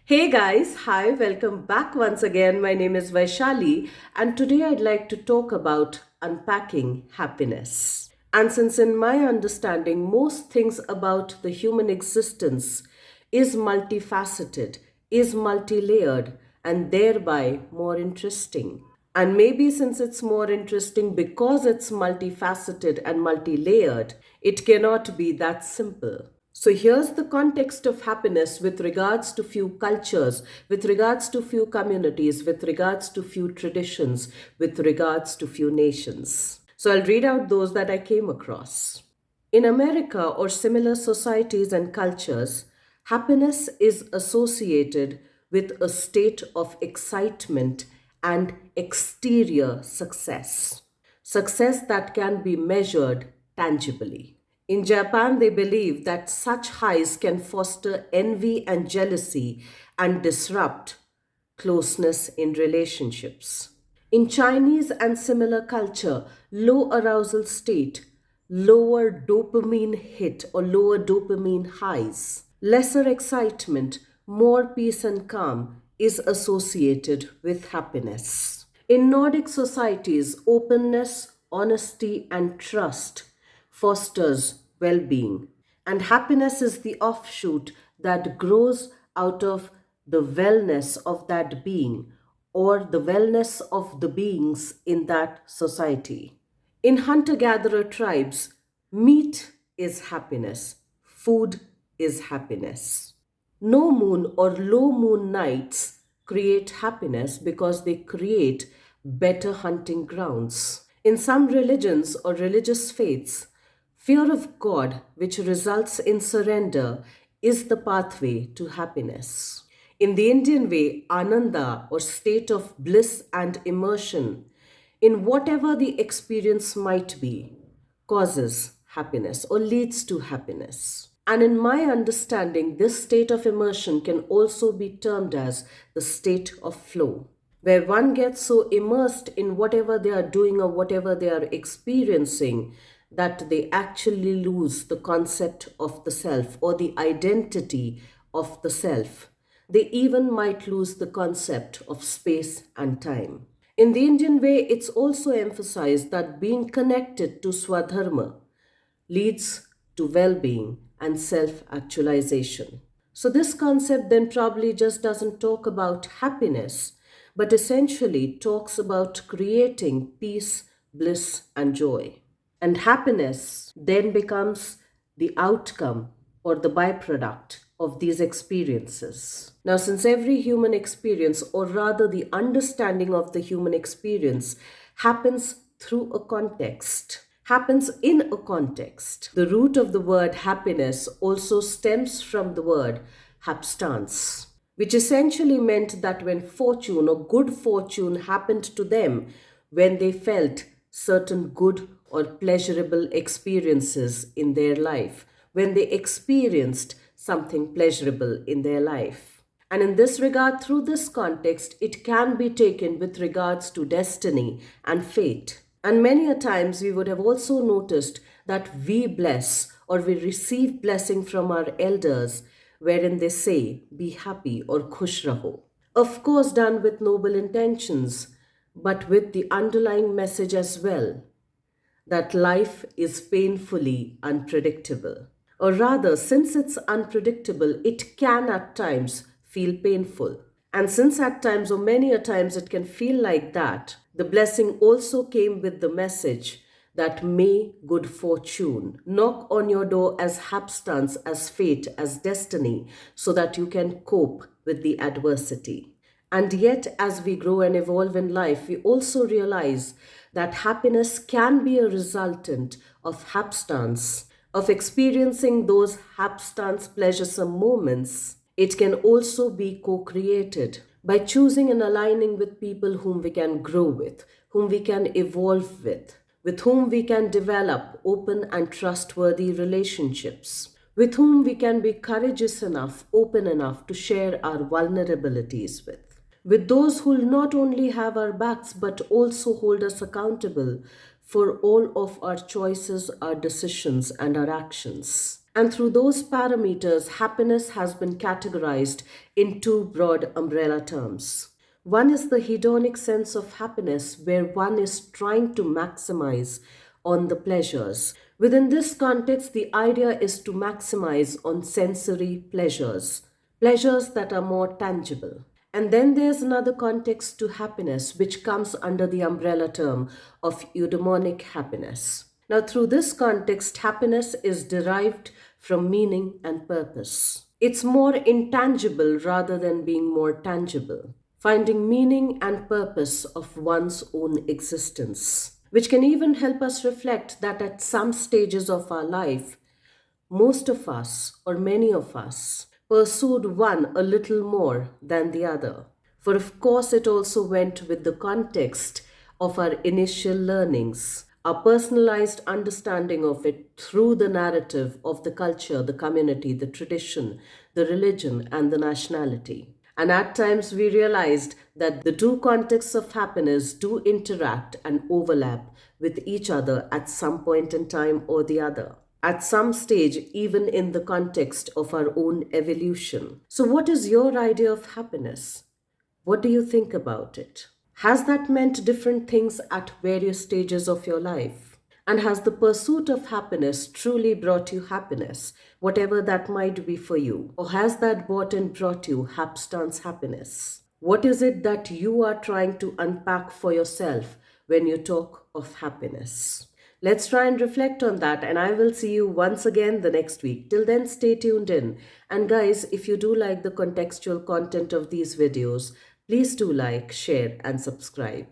Hey guys, hi, welcome back once again. My name is Vaishali, and today I'd like to talk about unpacking happiness. And since, in my understanding, most things about the human existence is multifaceted, is multi layered, and thereby more interesting. And maybe since it's more interesting because it's multifaceted and multi layered, it cannot be that simple. So here's the context of happiness with regards to few cultures, with regards to few communities, with regards to few traditions, with regards to few nations. So I'll read out those that I came across. In America or similar societies and cultures, happiness is associated with a state of excitement and exterior success. Success that can be measured tangibly. In Japan, they believe that such highs can foster envy and jealousy and disrupt closeness in relationships. In Chinese and similar culture, low arousal state, lower dopamine hit or lower dopamine highs, lesser excitement, more peace and calm is associated with happiness. In Nordic societies, openness, honesty, and trust fosters well being. And happiness is the offshoot that grows out of the wellness of that being or the wellness of the beings in that society. In hunter gatherer tribes, meat is happiness, food is happiness. No moon or low moon nights create happiness because they create better hunting grounds. In some religions or religious faiths, fear of God, which results in surrender, is the pathway to happiness. In the Indian way, ananda or state of bliss and immersion in whatever the experience might be causes happiness or leads to happiness. And in my understanding, this state of immersion can also be termed as the state of flow, where one gets so immersed in whatever they are doing or whatever they are experiencing that they actually lose the concept of the self or the identity of the self. They even might lose the concept of space and time. In the Indian way, it's also emphasized that being connected to Swadharma leads to well being and self actualization. So, this concept then probably just doesn't talk about happiness, but essentially talks about creating peace, bliss, and joy. And happiness then becomes the outcome or the byproduct of these experiences. Now, since every human experience, or rather the understanding of the human experience, happens through a context, happens in a context, the root of the word happiness also stems from the word hapstance, which essentially meant that when fortune or good fortune happened to them, when they felt certain good or pleasurable experiences in their life, when they experienced something pleasurable in their life. And in this regard, through this context, it can be taken with regards to destiny and fate. And many a times we would have also noticed that we bless or we receive blessing from our elders, wherein they say, be happy or khush raho. Of course, done with noble intentions, but with the underlying message as well that life is painfully unpredictable. Or rather, since it's unpredictable, it can at times feel painful. And since at times, or many a times, it can feel like that, the blessing also came with the message that may good fortune knock on your door as hapstance, as fate, as destiny, so that you can cope with the adversity. And yet, as we grow and evolve in life, we also realize that happiness can be a resultant of hapstance, of experiencing those hapstance pleasuresome moments. It can also be co created by choosing and aligning with people whom we can grow with, whom we can evolve with whom we can develop open and trustworthy relationships, with whom we can be courageous enough, open enough to share our vulnerabilities with those who will not only have our backs but also hold us accountable for all of our choices, our decisions, and our actions. And through those parameters, happiness has been categorized in two broad umbrella terms. One is the hedonic sense of happiness, where one is trying to maximize on the pleasures. Within this context, the idea is to maximize on sensory pleasures, pleasures that are more tangible. And then there's another context to happiness, which comes under the umbrella term of eudaimonic happiness. Now, through this context, happiness is derived from meaning and purpose. It's more intangible rather than being more tangible, finding meaning and purpose of one's own existence, which can even help us reflect that at some stages of our life, most of us, or many of us, pursued one a little more than the other. For of course, it also went with the context of our initial learnings, our personalized understanding of it through the narrative of the culture, the community, the tradition, the religion, and the nationality. And at times we realized that the two contexts of happiness do interact and overlap with each other at some point in time or the other, at some stage, even in the context of our own evolution. So, what is your idea of happiness? What do you think about it? Has that meant different things at various stages of your life? And has the pursuit of happiness truly brought you happiness, whatever that might be for you? Or has that brought and brought you hapstance happiness? What is it that you are trying to unpack for yourself when you talk of happiness? Let's try and reflect on that, and I will see you once again the next week. Till then, stay tuned in. And guys, if you do like the contextual content of these videos, please do like, share, and subscribe.